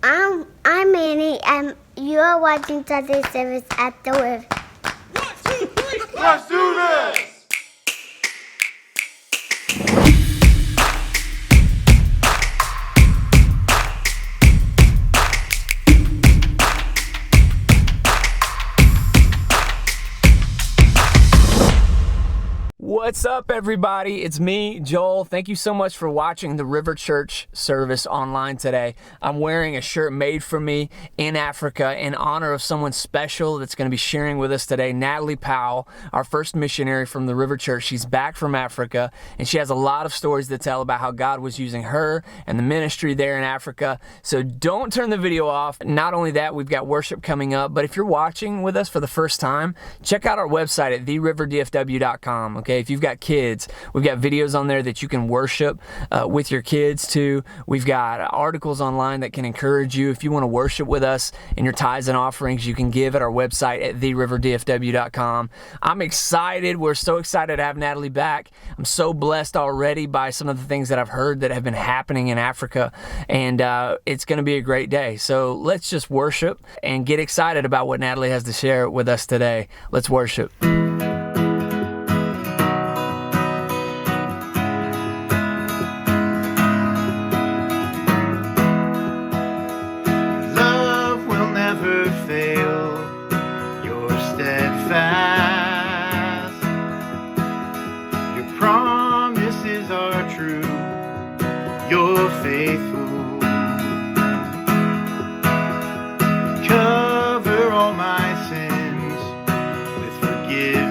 I'm Annie, and you are watching Sunday service at the River. Let's do this! What's up, everybody? It's me, Joel. Thank you so much for watching the River Church service online today. I'm wearing a shirt made for me in Africa in honor of someone special that's going to be sharing with us today, Natalie Powell, our first missionary from the River Church. She's back from Africa, and she has a lot of stories to tell about how God was using her and the ministry there in Africa. So don't turn the video off. Not only that, we've got worship coming up, but if you're watching with us for the first time, check out our website at theriverdfw.com, okay? If you've got kids, we've got videos on there that you can worship with your kids too. We've got articles online that can encourage you. If you want to worship with us in your tithes and offerings, you can give at our website at theriverdfw.com. I'm excited. We're so excited to have Natalie back. I'm so blessed already by some of the things that I've heard that have been happening in Africa, and it's going to be a great day. So let's just worship and get excited about what Natalie has to share with us today. Let's worship. You're faithful. Cover all my sins with forgiveness.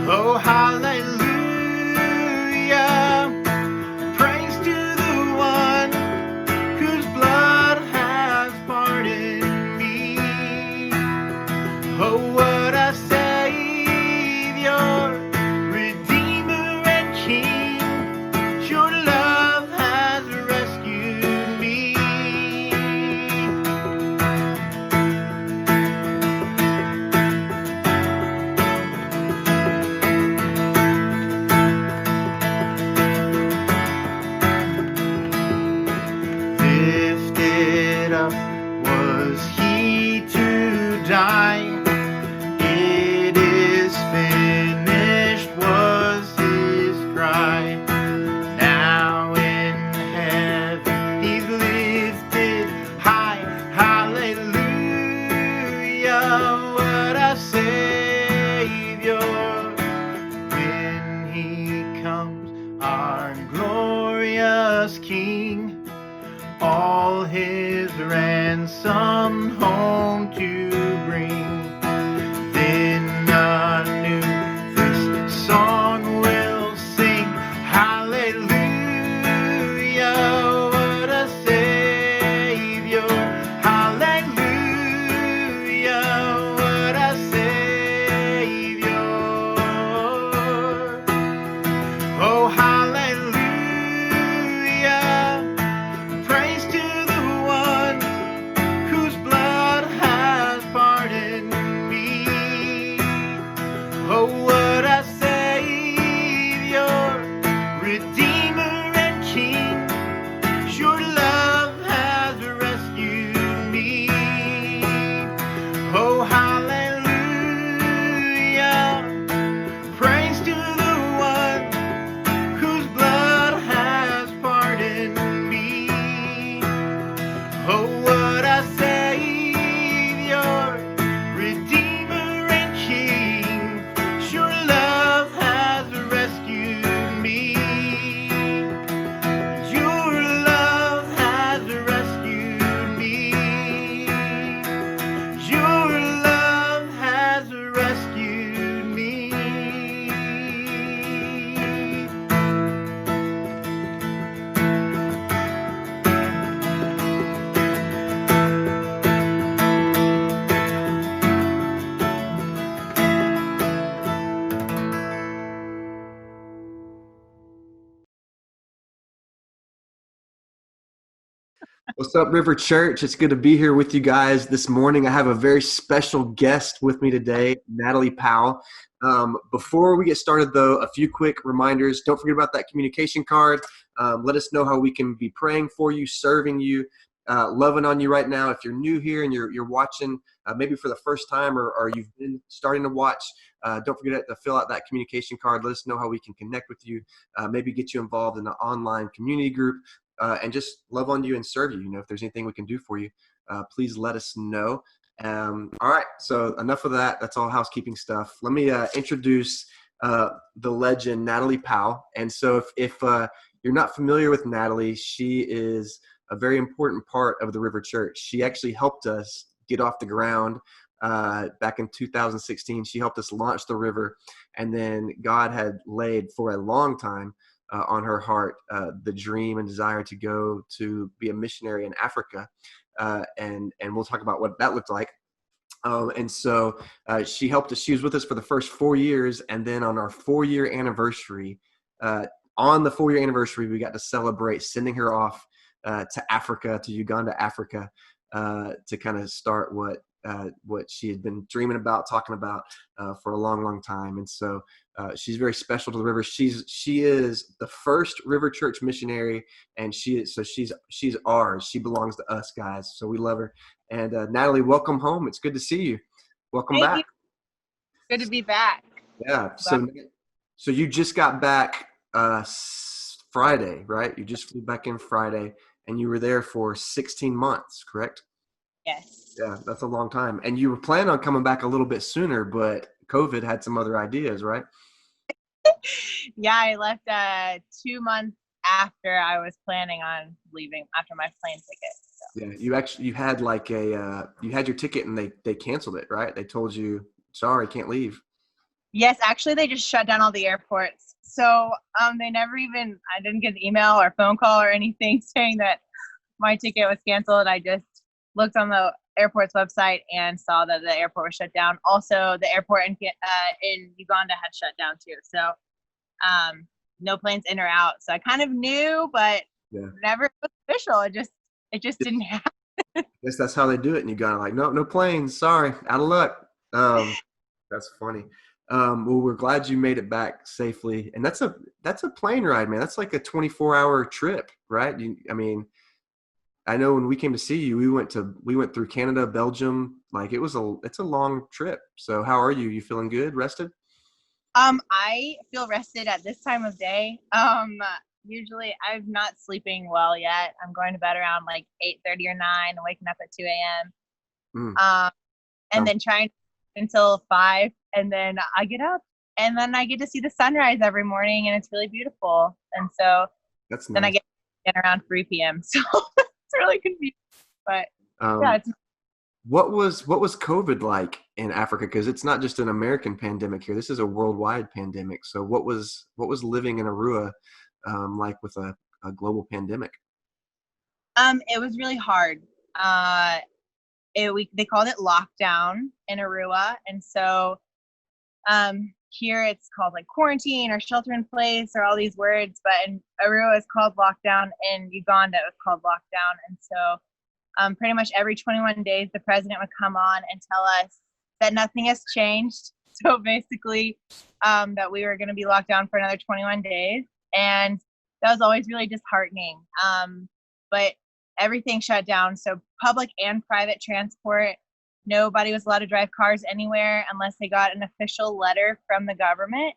Oh, hallelujah. Praise to the one whose blood has pardoned me. Oh, what a Savior, Redeemer and King. Your love has rescued me. Lifted up was he to die. It is finished was his cry. Now in heaven he's lifted high. Hallelujah, what a Savior. When he comes, our glorious King, all his ransom home to bring, then anew this song will sing. Hallelujah, what a Savior. Hallelujah, what a Savior. Oh, hallelujah. Praise to the one whose blood has pardoned me. Oh, what a Savior, Redeemer and King. Your love has rescued me. Oh, hallelujah. Praise to the one whose blood has pardoned me. Oh, what a Savior, Redeemer and King. Your love has rescued me. Your love has rescued me. Your love has rescued me. What's up, River Church? It's good to be here with you guys this morning. I have a very special guest with me today, Natalie Powell. Before we get started, though, a few quick reminders. Don't forget about that communication card. Let us know how we can be praying for you, serving you, loving on you right now. If you're new here and you're watching maybe for the first time or you've been starting to watch, don't forget to fill out that communication card. Let us know how we can connect with you, maybe get you involved in an online community group. And just love on you and serve you. You know, if there's anything we can do for you, please let us know. All right, so enough of that. That's all housekeeping stuff. Let me introduce the legend, Natalie Powell. And so if you're not familiar with Natalie, she is a very important part of the River Church. She actually helped us get off the ground back in 2016. She helped us launch the River. And then God had laid for a long time on her heart the dream and desire to go to be a missionary in Africa, and we'll talk about what that looked like. And so she helped us. She was with us for the first 4 years, and then on our 4-year anniversary, we got to celebrate sending her off to Africa, to Uganda, Africa, to kind of start what she had been dreaming about, talking about for a long, long time. And so she's very special to the River. She is the first River Church missionary, and she's ours. She belongs to us, guys. So we love her. And Natalie, welcome home. It's good to see you. Welcome Thank back. you. Good to be back. Yeah. So you just got back Friday, right? You just flew back in Friday, and you were there for 16 months, correct? Yes. Yeah, that's a long time. And you were planning on coming back a little bit sooner, but COVID had some other ideas, right? Yeah, I left 2 months after I was planning on leaving, after my plane ticket. So. Yeah, you had like you had your ticket and they canceled it, right? They told you, sorry, can't leave. Yes, actually, they just shut down all the airports. So they never even, I didn't get an email or phone call or anything saying that my ticket was canceled. I just looked on the airport's website and saw that the airport was shut down. Also, the airport in Uganda had shut down too. So no planes in or out. So I kind of knew, but never was official. It just didn't happen. I guess that's how they do it in Uganda. Like, no planes. Sorry, out of luck. That's funny. Well, we're glad you made it back safely. And that's a plane ride, man. That's like a 24-hour trip, right? I know when we came to see you, we went through Canada, Belgium. Like it's a long trip. So how are you? You feeling good? Rested? I feel rested at this time of day. Usually I'm not sleeping well yet. I'm going to bed around like 8:30 or 9 and waking up at 2 a.m. And then trying until 5, and then I get up and then I get to see the sunrise every morning, and it's really beautiful. And so that's nice. Then I get in around 3 p.m. So it's really confusing. But yeah, it's what was COVID like in Africa? Because it's not just an American pandemic here. This is a worldwide pandemic. So what was living in Arua like with a global pandemic? It was really hard. They called it lockdown in Arua, and so here it's called like quarantine or shelter in place or all these words, but in Arua it's called lockdown. In Uganda it was called lockdown. And so pretty much every 21 days the president would come on and tell us that nothing has changed. So basically that we were going to be locked down for another 21 days, and that was always really disheartening. But everything shut down, so public and private transport, nobody was allowed to drive cars anywhere unless they got an official letter from the government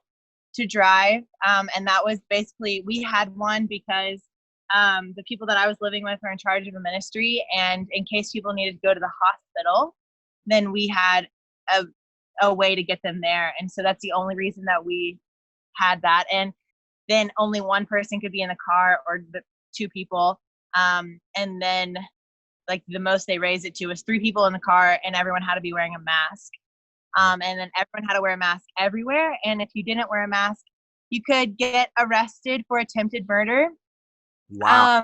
to drive. And that was basically, we had one because the people that I was living with were in charge of a ministry, and in case people needed to go to the hospital, then we had a way to get them there. And so that's the only reason that we had that. And then only one person could be in the car, or the 2 people. And then like the most they raised it to was 3 people in the car, and everyone had to be wearing a mask. And then everyone had to wear a mask everywhere. And if you didn't wear a mask, you could get arrested for attempted murder. Wow.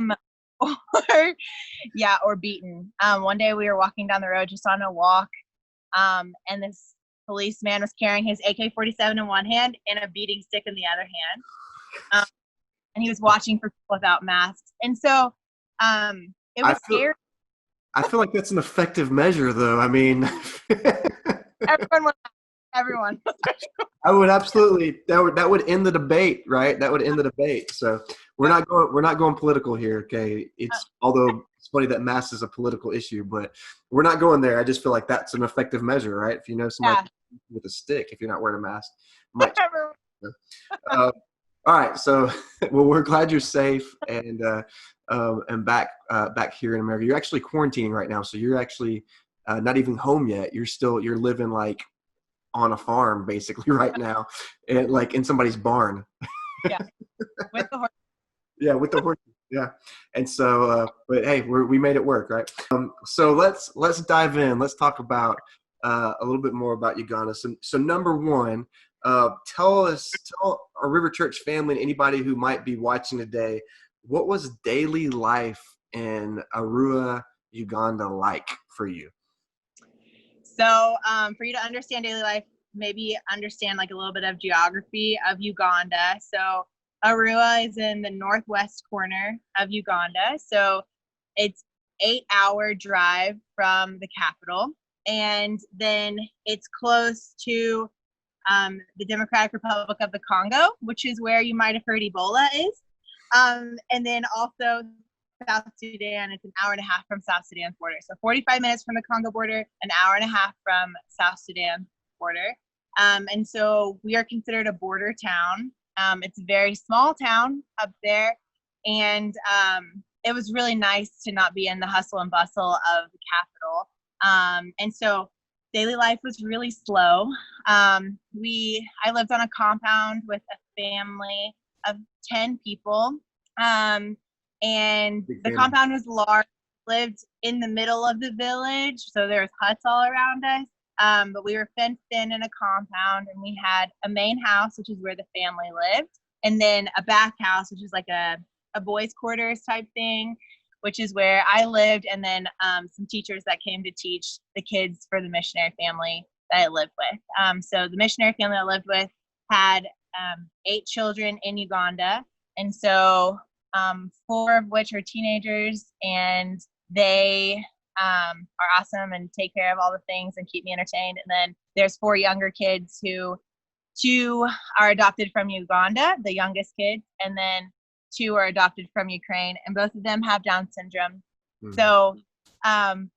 Or beaten. One day we were walking down the road just on a walk, and this policeman was carrying his AK-47 in one hand and a beating stick in the other hand. And he was watching for people without masks. And so it was scary. I feel like that's an effective measure, though. I mean, everyone. I would absolutely. That would end the debate, right? That would end the debate. So we're not going political here, okay? Although it's funny that masks is a political issue, but we're not going there. I just feel like that's an effective measure, right? If you know somebody with a stick, if you're not wearing a mask, all right, so well, we're glad you're safe and back here in America. You're actually quarantining right now, so you're actually not even home yet. You're living like on a farm basically right now, and like in somebody's barn. Yeah, with the horse. Yeah, with the horse. Yeah, and so, but hey, we made it work, right? So let's dive in. Let's talk about a little bit more about Uganda. So number one. Tell our River Church family and anybody who might be watching today, what was daily life in Arua, Uganda like for you? So for you to understand daily life, maybe understand like a little bit of geography of Uganda. So Arua is in the northwest corner of Uganda. So it's 8-hour drive from the capital. And then it's close to the Democratic Republic of the Congo, which is where you might have heard Ebola is. And then also South Sudan, it's an hour and a half from South Sudan's border. So 45 minutes from the Congo border, an hour and a half from South Sudan border. And so we are considered a border town. It's a very small town up there. And it was really nice to not be in the hustle and bustle of the capital. And so daily life was really slow. I lived on a compound with a family of 10 people. And the compound was large, lived in the middle of the village. So there was huts all around us. But we were fenced in a compound, and we had a main house, which is where the family lived, and then a back house, which is like a boys' quarters type thing, which is where I lived, and then some teachers that came to teach the kids for the missionary family that I lived with. So the missionary family I lived with had 8 children in Uganda, and so 4 of which are teenagers, and they are awesome and take care of all the things and keep me entertained. And then there's 4 younger kids who 2 are adopted from Uganda, the youngest kids, and then 2 are adopted from Ukraine, and both of them have Down syndrome. Mm-hmm. So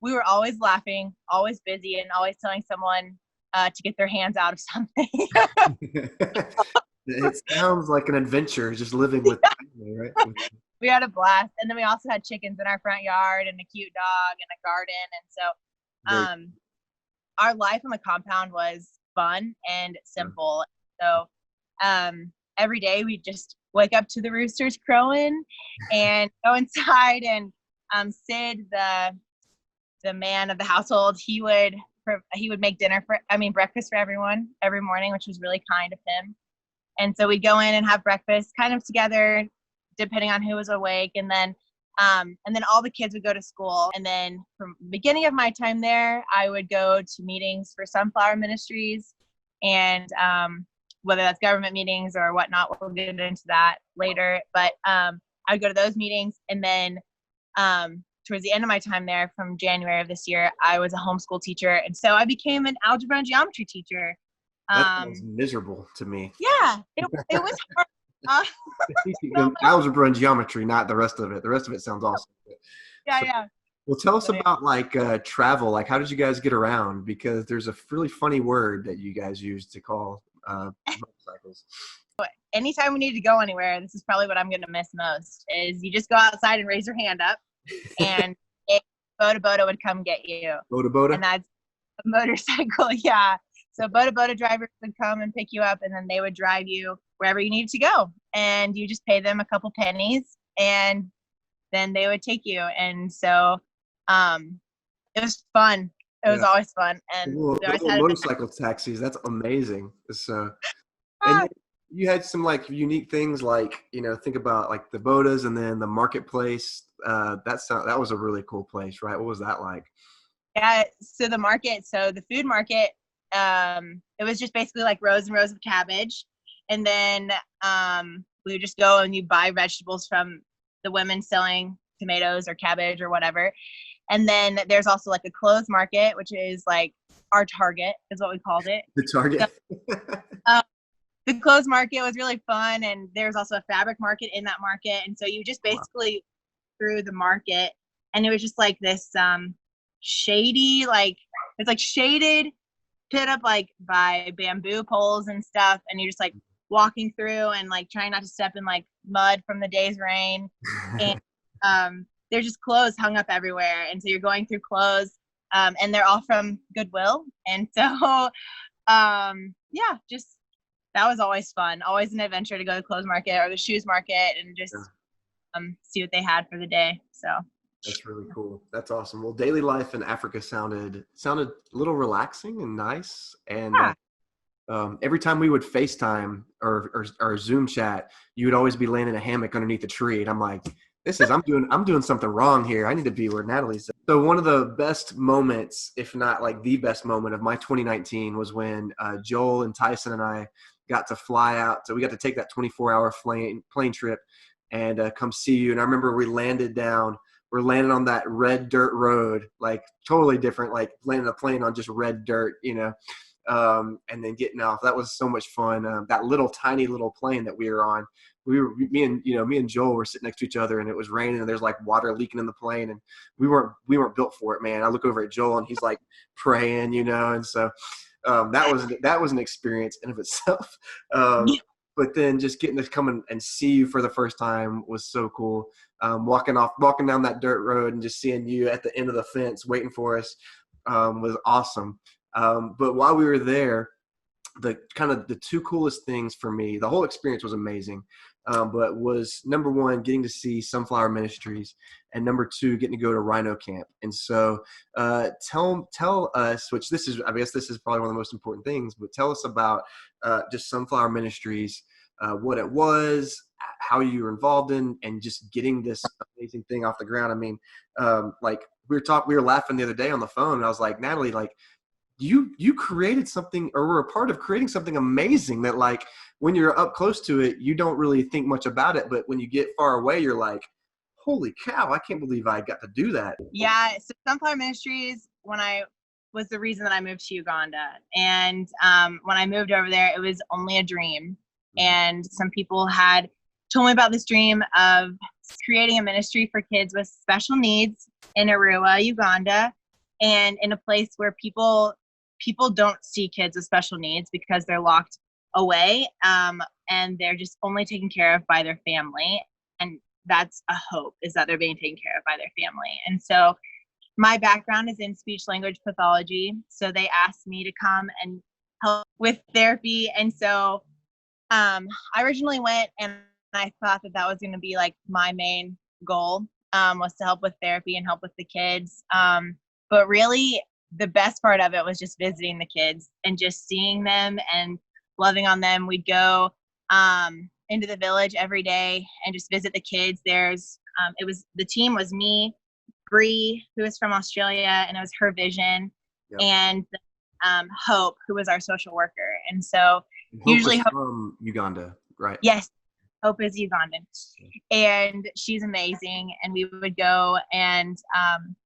we were always laughing, always busy, and always telling someone to get their hands out of something. It sounds like an adventure, just living with the family, right? We had a blast. And then we also had chickens in our front yard and a cute dog and a garden. And so our life on the compound was fun and simple. So every day we just wake up to the roosters crowing and go inside, and Sid, the man of the household, he would make breakfast for everyone every morning, which was really kind of him. And so we'd go in and have breakfast kind of together, depending on who was awake. And then all the kids would go to school. And then from the beginning of my time there, I would go to meetings for Sunflower Ministries, and whether that's government meetings or whatnot, we'll get into that later. But I'd go to those meetings. And then towards the end of my time there, from January of this year, I was a homeschool teacher. And so I became an algebra and geometry teacher. That sounds miserable to me. Yeah, it was hard. Algebra and geometry, not the rest of it. The rest of it sounds awesome. Yeah. Well, tell us about travel. Like, how did you guys get around? Because there's a really funny word that you guys use to call motorcycles. Anytime we need to go anywhere, this is probably what I'm going to miss most, is you just go outside and raise your hand up, and Boda would come get you. Boda? And that's a motorcycle, yeah. So Boda drivers would come and pick you up, and then they would drive you wherever you needed to go. And you just pay them a couple pennies, and then they would take you. And so it was fun. It was always fun. And motorcycle taxis, that's amazing. So, and you had some unique things, think about the Bodas and then the marketplace. That was a really cool place, right? What was that like? Yeah, so the food market, it was just basically rows and rows of cabbage. And then we would just go and you buy vegetables from the women selling tomatoes or cabbage or whatever. And then there's also a clothes market, which is our Target is what we called it. The Target. So, the clothes market was really fun. And there's also a fabric market in that market. And so you just basically through the market, and it was just this shady, it's shaded, put up by bamboo poles and stuff, and you're just walking through and trying not to step in mud from the day's rain. And there's just clothes hung up everywhere, and so you're going through clothes, and they're all from Goodwill. And so just that was always fun, always an adventure to go to the clothes market or the shoes market and just see what they had for the day. So that's really cool. That's awesome. Well, daily life in Africa sounded a little relaxing and nice. And every time we would FaceTime or Zoom chat, you would always be laying in a hammock underneath a tree. And I'm like, I'm doing something wrong here. I need to be where Natalie's at. So one of the best moments, if not the best moment of my 2019 was when Joel and Tyson and I got to fly out. So we got to take that 24-hour plane trip and come see you. And I remember we're landing on that red dirt road, totally different, landing a plane on just red dirt, and then getting off. That was so much fun. That tiny little plane that we were on, me and Joel were sitting next to each other, and it was raining, and there's water leaking in the plane, and we weren't built for it, man. I look over at Joel, and he's praying, and so that was an experience in of itself. But then just getting to come and see you for the first time was so cool. Walking down that dirt road and just seeing you at the end of the fence waiting for us was awesome. But while we were there, the kind of the two coolest things for me, the whole experience was amazing, but was number one, getting to see Sunflower Ministries, and number two, getting to go to Rhino Camp. And so tell us, which this is, I guess this is probably one of the most important things, but tell us about just Sunflower Ministries, what it was, how you were involved in, and just getting this amazing thing off the ground. I mean, like we were laughing the other day on the phone, and I was like, Natalie, like, you created something, or were a part of creating something amazing that, like, when you're up close to it, you don't really think much about it. But when you get far away, you're like, holy cow, I can't believe I got to do that. Yeah. So Sunflower Ministries, was the reason that I moved to Uganda. And when I moved over there, it was only a dream. And some people had told me about this dream of creating a ministry for kids with special needs in Arua, Uganda, and in a place where people don't see kids with special needs because they're locked away, and they're just only taken care of by their family. And that's a hope, is that they're being taken care of by their family. And so my background is in speech language pathology. So they asked me to come and help with therapy. And so I originally went, and I thought that was going to be like my main goal, was to help with therapy and help with the kids. But really, the best part of it was just visiting the kids and just seeing them and loving on them. We'd go into the village every day and just visit the kids. The team was me, Bree, who is from Australia, and it was her vision, Yep. and Hope, who was our social worker. And so Hope usually was Hope, from Uganda, right? yes, Hope is Ugandan, and she's amazing. And we would go and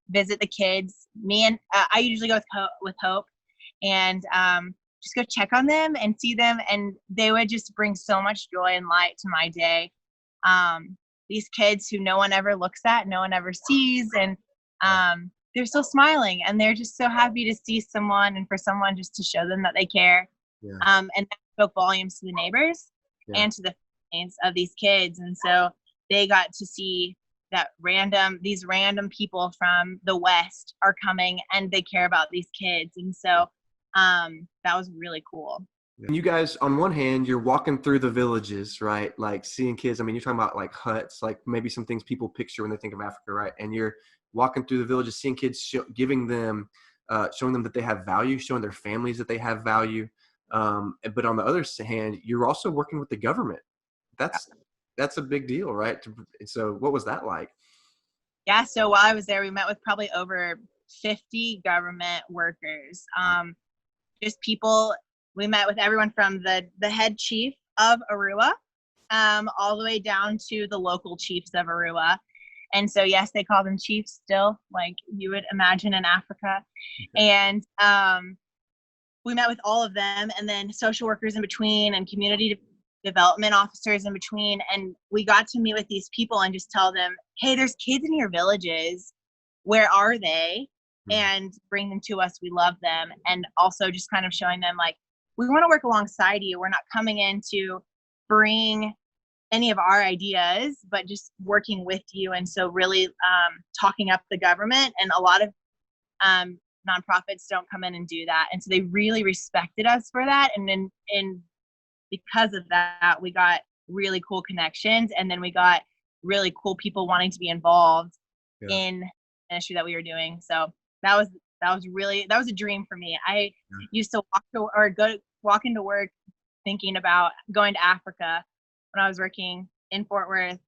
visit the kids. I usually go with Hope, and just go check on them and see them, and they would just bring so much joy and light to my day. These kids who no one ever looks at, no one ever sees, and they're still smiling, and they're just so happy to see someone, and for someone just to show them that they care. Yeah. And that spoke volumes to the neighbors, Yeah. and to the families of these kids. And so they got to see that these random people from the West are coming, and they care about these kids. And so that was really cool. You guys, on one hand, you're walking through the villages, right? Like seeing kids. I mean, you're talking about like huts, like maybe some things people picture when they think of Africa, right? And you're walking through the villages, seeing kids, showing them that they have value, showing their families that they have value. But on the other hand, you're also working with the government. That's a big deal, right? So what was that like? Yeah. So while I was there, we met with probably over 50 government workers. Just people. We met with everyone from the head chief of Arua, all the way down to the local chiefs of Arua. And so, yes, they call them chiefs still, like you would imagine in Africa. Okay. And we met with all of them, and then social workers in between, and community development officers in between. And we got to meet with these people and just tell them, hey, there's kids in your villages. Where are they? And bring them to us. We love them. And also just kind of showing them, like, we want to work alongside you. We're not coming in to bring any of our ideas, but just working with you. And so really talking up the government, and a lot of nonprofits don't come in and do that. And so they really respected us for that. And then because of that, we got really cool connections. And then we got really cool people wanting to be involved in the ministry that we were doing. So that was a dream for me. I used to walk into work thinking about going to Africa when I was working in Fort Worth.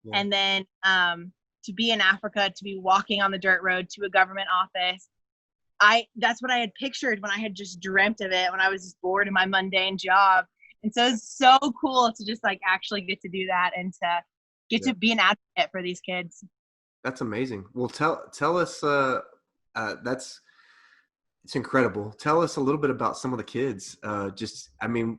Yeah. And then to be in Africa, to be walking on the dirt road to a government office, that's what I had pictured when I had just dreamt of it when I was just bored in my mundane job. And so it's so cool to just like actually get to do that, and to get to be an advocate for these kids. That's amazing. Well, tell us, it's incredible. Tell us a little bit about some of the kids.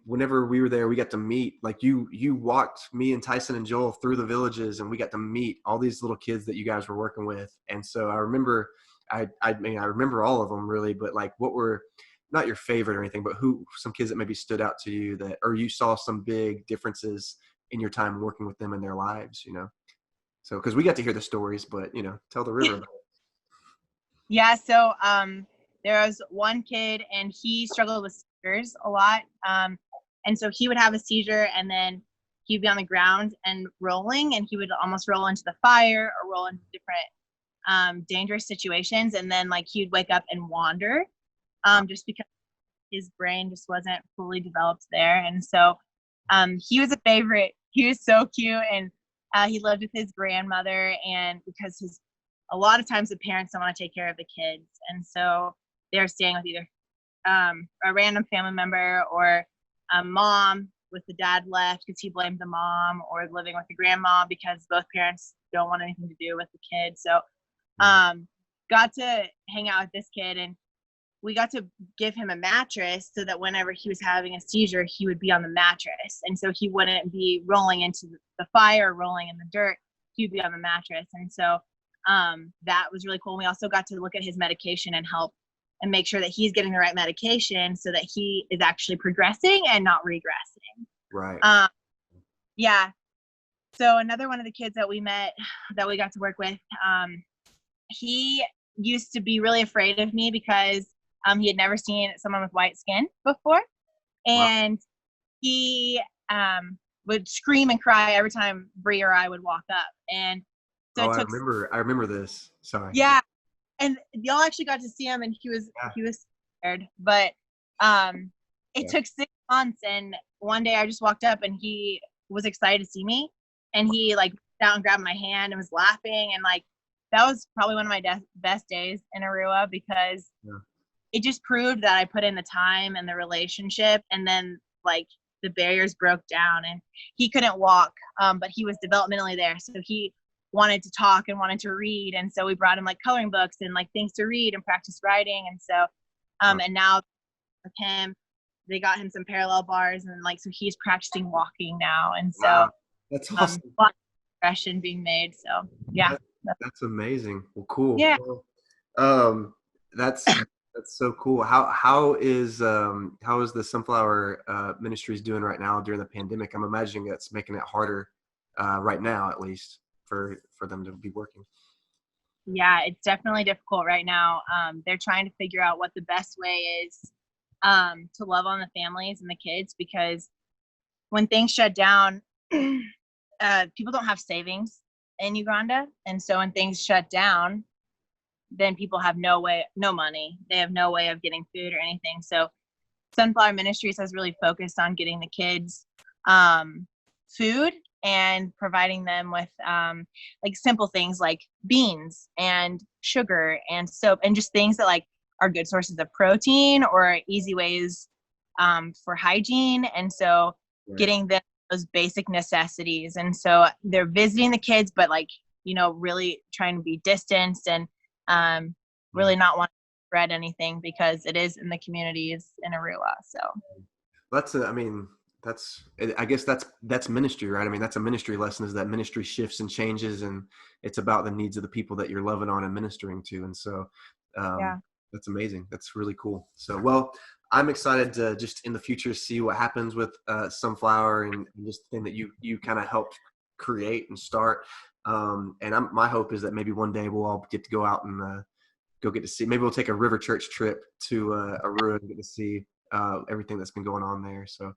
Whenever we were there, we got to meet, like you walked me and Tyson and Joel through the villages, and we got to meet all these little kids that you guys were working with. And so I remember, I remember all of them really, but like, what were not your favorite or anything, but some kids that maybe stood out to you or you saw some big differences in your time working with them in their lives, So, cause we got to hear the stories, but tell the River. Yeah. So, there was one kid, and he struggled with seizures a lot. And so he would have a seizure, and then he'd be on the ground and rolling, and he would almost roll into the fire or roll into different dangerous situations. And then like he'd wake up and wander, just because his brain just wasn't fully developed there. And so he was a favorite. He was so cute, and he lived with his grandmother, and because a lot of times the parents don't want to take care of the kids, and so they're staying with either a random family member or a mom with the dad left because he blamed the mom, or living with the grandma because both parents don't want anything to do with the kid. So got to hang out with this kid, and we got to give him a mattress so that whenever he was having a seizure, he would be on the mattress. And so he wouldn't be rolling into the fire, rolling in the dirt. He'd be on the mattress. And so that was really cool. We also got to look at his medication and help and make sure that he's getting the right medication so that he is actually progressing and not regressing. Right. Yeah. So another one of the kids that we met, that we got to work with, he used to be really afraid of me because he had never seen someone with white skin before. And he would scream and cry every time Bree or I would walk up. And so I remember this. Sorry. Yeah. And y'all actually got to see him, and he was scared. But it took 6 months, and one day I just walked up and he was excited to see me, and he like out and grabbed my hand and was laughing, and like that was probably one of my best days in Arua, because it just proved that I put in the time and the relationship, and then like the barriers broke down, and he couldn't walk, but he was developmentally there, so he wanted to talk and wanted to read. And so we brought him like coloring books and like things to read and practice writing. And so and now with him, they got him some parallel bars, and like so he's practicing walking now. And so that's awesome. A lot of progression being made. So that's amazing. Well, cool. Yeah. Well, that's so cool. How is the Sunflower Ministries doing right now during the pandemic? I'm imagining that's making it harder right now, at least for them to be working. Yeah, it's definitely difficult right now. They're trying to figure out what the best way is to love on the families and the kids, because when things shut down, people don't have savings in Uganda. And so when things shut down, then people have no money. They have no way of getting food or anything. So Sunflower Ministries has really focused on getting the kids food and providing them with like simple things like beans and sugar and soap, and just things that like are good sources of protein or easy ways for hygiene. And so getting them those basic necessities. And so they're visiting the kids, but like, you know, really trying to be distanced and really not want to spread anything, because it is in the communities in Arua. So I guess that's ministry, right? I mean, that's a ministry lesson, is that ministry shifts and changes, and it's about the needs of the people that you're loving on and ministering to. And so that's amazing. That's really cool. So, well, I'm excited to just in the future see what happens with Sunflower and just the thing that you kind of helped create and start. And my hope is that maybe one day we'll all get to go out and go get to see. Maybe we'll take a River Church trip to Arua and get to see everything that's been going on there. So,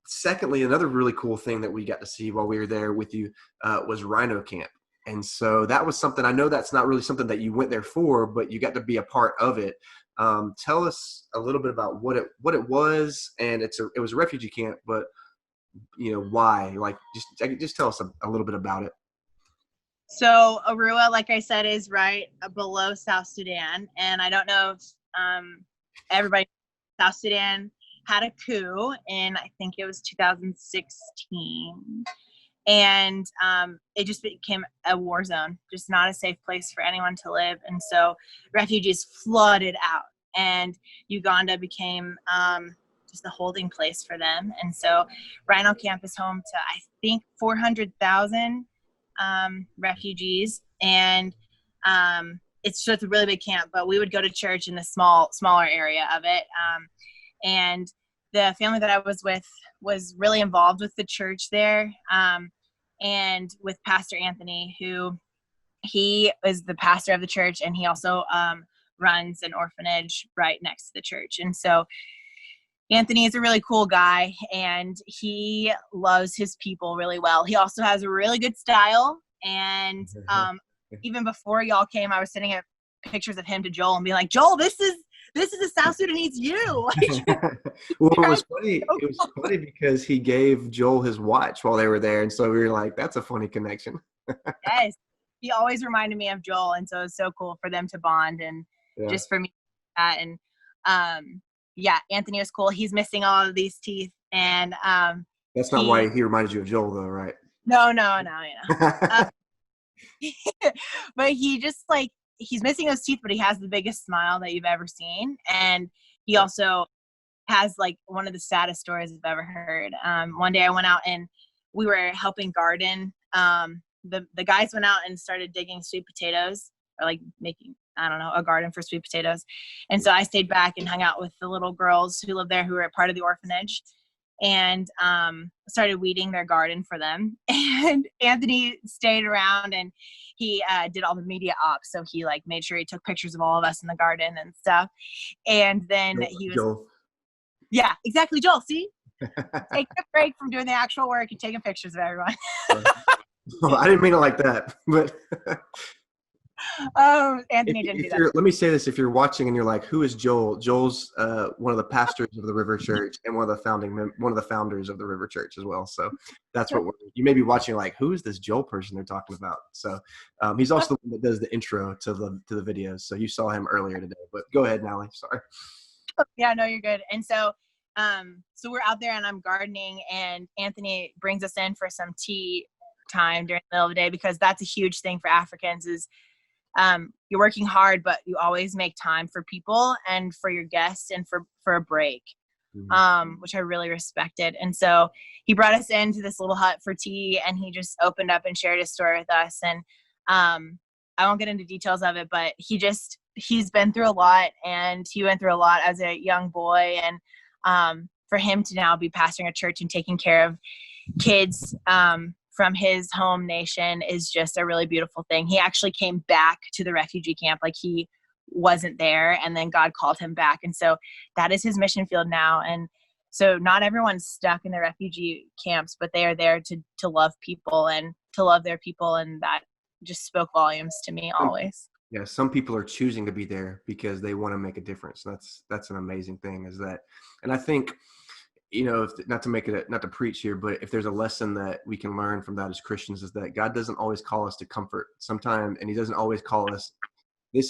secondly, another really cool thing that we got to see while we were there with you was Rhino Camp. And so that was something, I know that's not really something that you went there for, but you got to be a part of it. Tell us a little bit about what it was. And it was a refugee camp, but you know, why? Like, just tell us a little bit about it. So Arua, like I said, is right below South Sudan. And I don't know if everybody, South Sudan had a coup in, I think it was 2016. And it just became a war zone, just not a safe place for anyone to live. And so refugees flooded out, and Uganda became just a holding place for them. And so Rhino Camp is home to, I think, 400,000 refugees. And it's just a really big camp, but we would go to church in the smaller area of it. And the family that I was with was really involved with the church there, and with Pastor Anthony, who he is the pastor of the church, and he also runs an orphanage right next to the church. And so Anthony is a really cool guy, and he loves his people really well. He also has a really good style. And even before y'all came, I was sending pictures of him to Joel and being like, Joel, this is a South Sudanese you. Well, it was funny. It was funny because he gave Joel his watch while they were there, and so we were like, "That's a funny connection." Yes, he always reminded me of Joel, and so it's so cool for them to bond, and just for me that. And Anthony was cool. He's missing all of these teeth, and that's not why he reminded you of Joel, though, right? No, but he just he's missing those teeth, but he has the biggest smile that you've ever seen. And he also has one of the saddest stories I've ever heard. One day I went out and we were helping garden. The guys went out and started digging sweet potatoes, or making, I don't know, a garden for sweet potatoes. And so I stayed back and hung out with the little girls who live there, who were a part of the orphanage, and started weeding their garden for them. And Anthony stayed around, and he did all the media ops. So he made sure he took pictures of all of us in the garden and stuff. And then he was, Joel. Yeah, exactly. Joel, see, take a break from doing the actual work and taking pictures of everyone. Well, I didn't mean it like that, but Anthony didn't do that. Let me say this: if you're watching and you're like, "Who is Joel?" Joel's one of the pastors of the River Church and one of the founders of the River Church as well. So that's what you may be watching. Like, who is this Joel person they're talking about? So he's also the one that does the intro to the videos. So you saw him earlier today. But go ahead, Natalie. Sorry. Yeah, no, you're good. And so we're out there and I'm gardening, and Anthony brings us in for some tea time during the middle of the day, because that's a huge thing for Africans is you're working hard, but you always make time for people and for your guests and for a break, which I really respected. And so he brought us into this little hut for tea, and he just opened up and shared his story with us. And I won't get into details of it, but he's been through a lot, and he went through a lot as a young boy. And for him to now be pastoring a church and taking care of kids from his home nation is just a really beautiful thing. He actually came back to the refugee camp, he wasn't there, and then God called him back. And so that is his mission field now. And so not everyone's stuck in the refugee camps, but they are there to love people and to love their people. And that just spoke volumes to me always. Yeah, some people are choosing to be there because they want to make a difference. That's an amazing thing, and I think, not to preach here, but if there's a lesson that we can learn from that as Christians, is that God doesn't always call us to comfort sometimes, and he doesn't always call us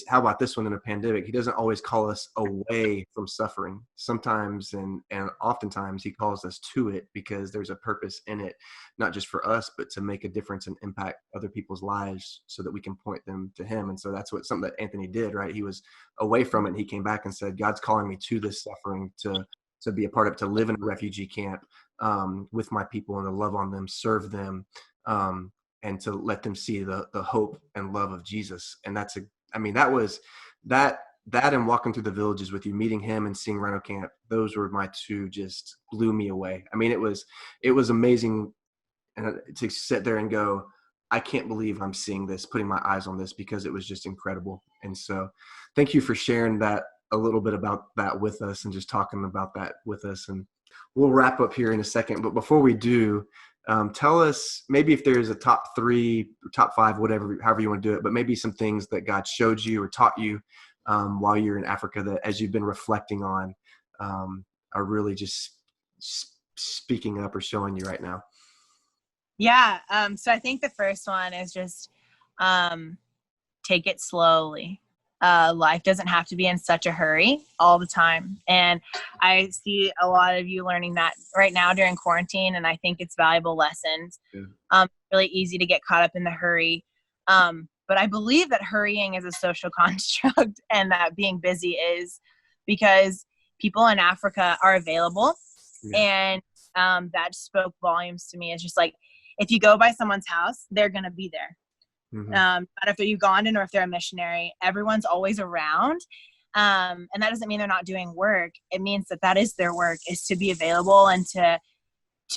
how about this one in a pandemic? He doesn't always call us away from suffering. Sometimes and oftentimes he calls us to it, because there's a purpose in it, not just for us, but to make a difference and impact other people's lives so that we can point them to him. And so that's something that Anthony did, right? He was away from it, and he came back and said, God's calling me to this suffering, to be a part of it, to live in a refugee camp with my people, and to love on them, serve them, and to let them see the hope and love of Jesus. And that was that and walking through the villages with you, meeting him and seeing Rhino Camp. Those were my two, just blew me away. I mean, it was amazing to sit there and go, I can't believe I'm seeing this, putting my eyes on this, because it was just incredible. And so thank you for sharing that, a little bit about that with us, and just talking about that with us. And we'll wrap up here in a second. But before we do, tell us maybe if there's a top 3 or top 5, however you want to do it, but maybe some things that God showed you or taught you while you're in Africa that, as you've been reflecting on, are really just speaking up or showing you right now. Yeah. So I think the first one is just take it slowly. Life doesn't have to be in such a hurry all the time. And I see a lot of you learning that right now during quarantine, and I think it's valuable lessons. Yeah. Really easy to get caught up in the hurry. But I believe that hurrying is a social construct, and that being busy is, because people in Africa are available. Yeah. And that spoke volumes to me. It's just if you go by someone's house, they're going to be there. Mm-hmm. But if they're Ugandan or if they're a missionary, everyone's always around. And that doesn't mean they're not doing work. It means that is their work, is to be available and to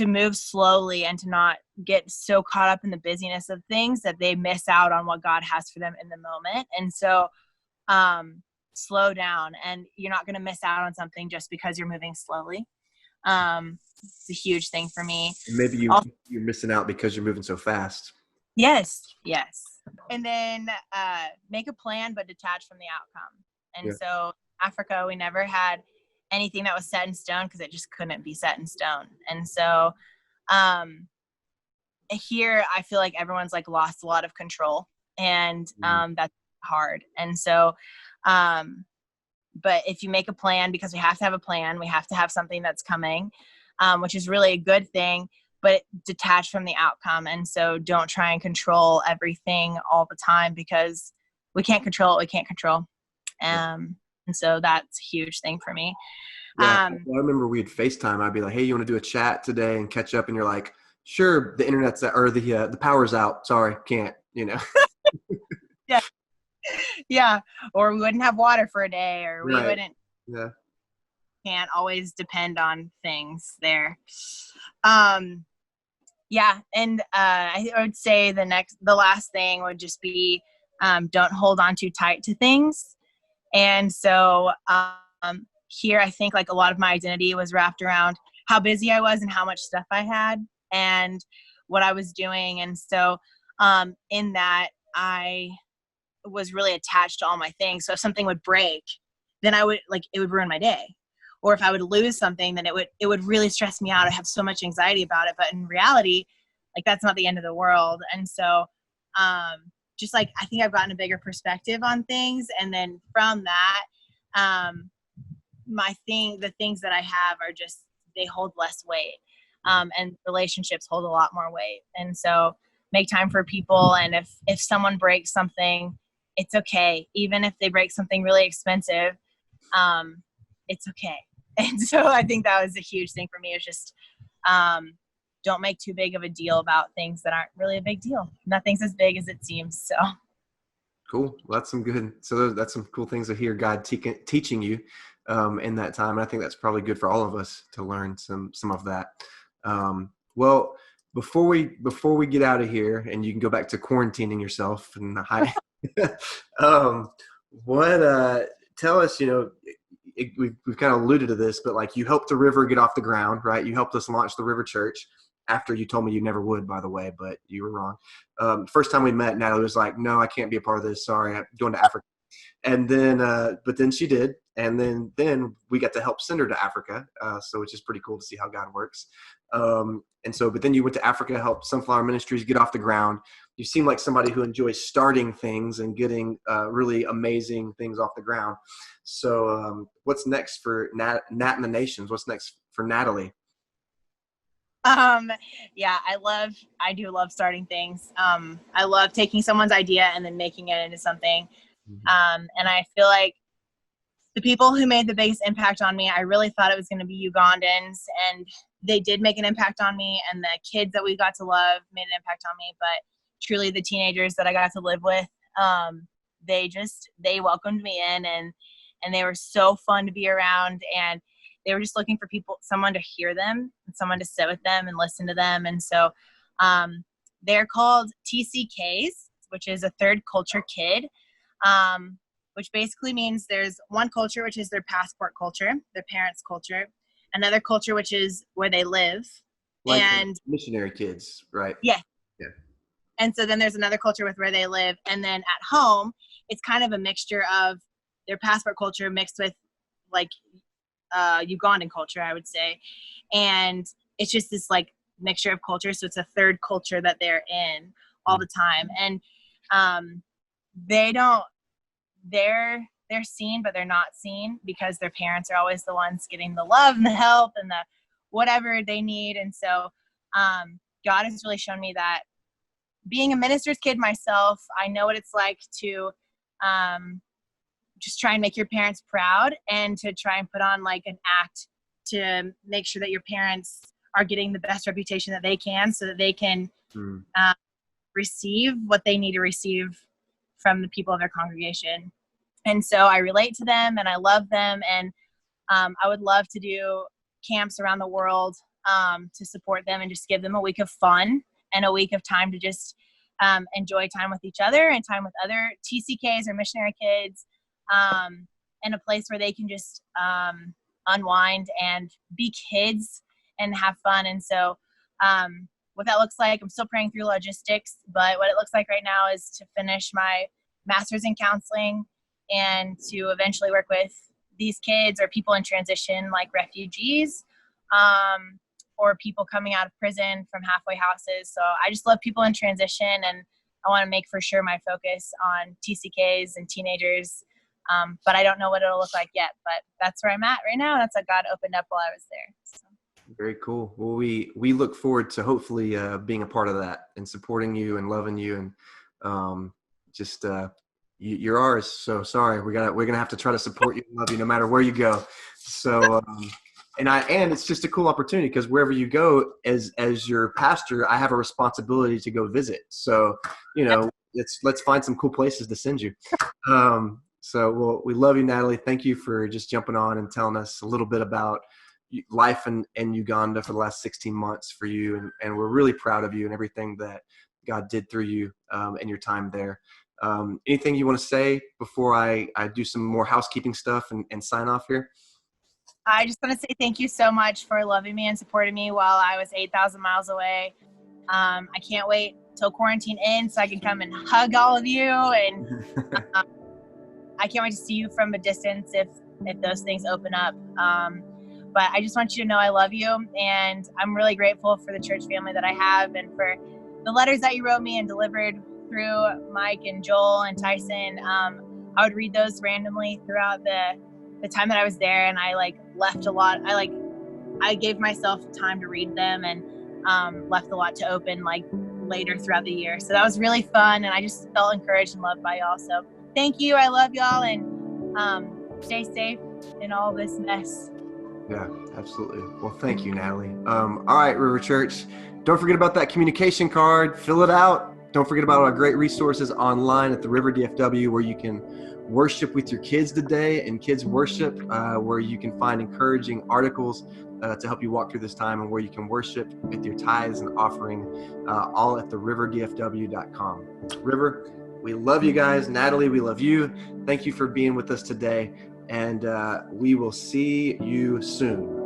move slowly, and to not get so caught up in the busyness of things that they miss out on what God has for them in the moment. And so slow down, and you're not going to miss out on something just because you're moving slowly. It's a huge thing for me. And maybe you're missing out because you're moving so fast. Yes. And then make a plan, but detach from the outcome. And so Africa, we never had anything that was set in stone because it just couldn't be set in stone. And so here, I feel like everyone's like lost a lot of control, and that's hard. And so, but if you make a plan, because we have to have a plan, we have to have something that's coming, which is really a good thing, but detach from the outcome. And so don't try and control everything all the time, because we can't control what we can't control. And so that's a huge thing for me. Yeah, I remember we'd FaceTime. I'd be like, "Hey, you want to do a chat today and catch up?" And you're like, "Sure, the internet's or the power's out. Sorry, can't." You know. Yeah. Or we wouldn't have water for a day, or we Right. wouldn't. Yeah. Can't always depend on things there. Yeah, and I would say the last thing would just be don't hold on too tight to things. And so here, I think like a lot of my identity was wrapped around how busy I was and how much stuff I had and what I was doing. And so in that, I was really attached to all my things. So if something would break, then it would ruin my day. Or if I would lose something, then it would really stress me out. I have so much anxiety about it. But in reality, like that's not the end of the world. And so just like, I think I've gotten a bigger perspective on things. And then from that, the things that I have are just, they hold less weight. And relationships hold a lot more weight. And so make time for people. And if someone breaks something, it's okay. Even if they break something really expensive, it's okay. And so I think that was a huge thing for me, is just don't make too big of a deal about things that aren't really a big deal. Nothing's as big as it seems. So Cool. Well, that's some cool things to hear God teaching you in that time. And I think that's probably good for all of us to learn some of that. Well, before we get out of here and you can go back to quarantining yourself and tell us, we've kind of alluded to this, but like you helped the river get off the ground, right? You helped us launch the River Church after you told me you never would, by the way, but you were wrong. First time we met, Natalie was like, "No, I can't be a part of this. Sorry, I'm going to Africa." And then, but then she did. And then we got to help send her to Africa. So it's just pretty cool to see how God works. But then you went to Africa, helped Sunflower Ministries get off the ground. You seem like somebody who enjoys starting things and getting really amazing things off the ground. So what's next for Nat and the Nations? What's next for Natalie? Yeah, I do love starting things. I love taking someone's idea and then making it into something. And I feel like the people who made the biggest impact on me, I really thought it was going to be Ugandans, and they did make an impact on me, and the kids that we got to love made an impact on me. But truly the teenagers that I got to live with, they welcomed me in, and they were so fun to be around, and they were just looking for someone to hear them, and someone to sit with them and listen to them. And so they're called TCKs, which is a third culture kid, which basically means there's one culture, which is their passport culture, their parents' culture, another culture, which is where they live. Like and missionary kids, right? Yeah. Yeah. And so then there's another culture with where they live. And then at home, it's kind of a mixture of their passport culture mixed with like Ugandan culture, I would say. And it's just this like mixture of culture. So it's a third culture that they're in all the time. And they're seen, but they're not seen, because their parents are always the ones getting the love and the help and the whatever they need. And so God has really shown me that being a minister's kid myself, I know what it's like to just try and make your parents proud, and to try and put on like an act to make sure that your parents are getting the best reputation that they can, so that they can receive what they need to receive from the people of their congregation. And so I relate to them, and I love them, and I would love to do camps around the world to support them and just give them a week of fun and a week of time to just enjoy time with each other and time with other TCKs or missionary kids. and a place where they can just unwind and be kids and have fun. And so what that looks like, I'm still praying through logistics, but what it looks like right now is to finish my master's in counseling and to eventually work with these kids or people in transition, like refugees, or people coming out of prison from halfway houses. So I just love people in transition, and I want to make for sure my focus on TCKs and teenagers. But I don't know what it'll look like yet, but that's where I'm at right now. That's what God opened up while I was there. So. Very cool. Well, we look forward to hopefully being a part of that and supporting you and loving you, and you're ours. So sorry, we're gonna have to try to support you and love you no matter where you go. So and it's just a cool opportunity, because wherever you go as your pastor, I have a responsibility to go visit. So let's find some cool places to send you. So we love you, Natalie. Thank you for just jumping on and telling us a little bit about life in Uganda for the last 16 months for you. And we're really proud of you and everything that God did through you and your time there. Anything you want to say before I do some more housekeeping stuff and sign off here? I just want to say thank you so much for loving me and supporting me while I was 8,000 miles away. I can't wait till quarantine ends so I can come and hug all of you. And I can't wait to see you from a distance if those things open up. But I just want you to know I love you, and I'm really grateful for the church family that I have, and for the letters that you wrote me and delivered through Mike and Joel and Tyson. I would read those randomly throughout the time that I was there, and I left a lot. I gave myself time to read them, and left a lot to open later throughout the year. So that was really fun, and I just felt encouraged and loved by y'all. So thank you. I love y'all, and stay safe in all this mess. Yeah, absolutely. Well, thank you, Natalie. All right, River Church, don't forget about that communication card. Fill it out. Don't forget about our great resources online at the River DFW, where you can worship with your kids today and kids worship, where you can find encouraging articles to help you walk through this time, and where you can worship with your tithes and offering, all at theriverdfw.com. River, we love you guys. Natalie, we love you. Thank you for being with us today. And we will see you soon.